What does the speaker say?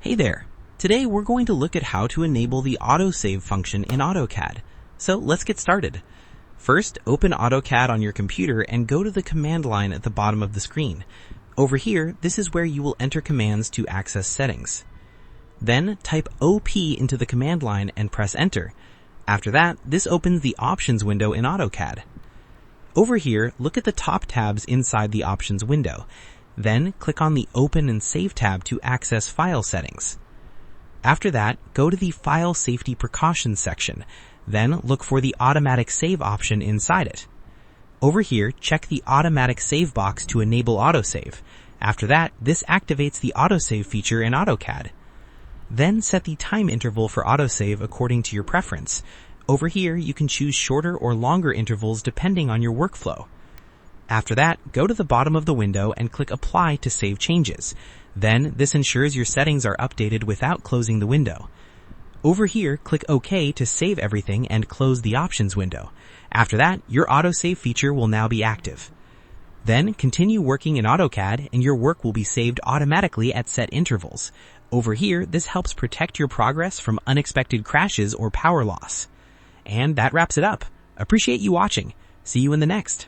Hey there! Today we're going to look at how to enable the Autosave function in AutoCAD. So let's get started. First, open AutoCAD on your computer and go to the command line at the bottom of the screen. Over here, this is where you will enter commands to access settings. Then type OP into the command line and press enter. After that, this opens the options window in AutoCAD. Over here, look at the top tabs inside the options window. Then click on the Open and Save tab to access file settings. After that, go to the File Safety Precautions section. Then look for the Automatic Save option inside it. Over here, check the Automatic Save box to enable Autosave. After that, this activates the Autosave feature in AutoCAD. Then set the time interval for Autosave according to your preference. Over here, you can choose shorter or longer intervals depending on your workflow. After that, go to the bottom of the window and click Apply to save changes. Then, this ensures your settings are updated without closing the window. Over here, click OK to save everything and close the options window. After that, your Autosave feature will now be active. Then, continue working in AutoCAD and your work will be saved automatically at set intervals. Over here, this helps protect your progress from unexpected crashes or power loss. And that wraps it up. Appreciate you watching. See you in the next.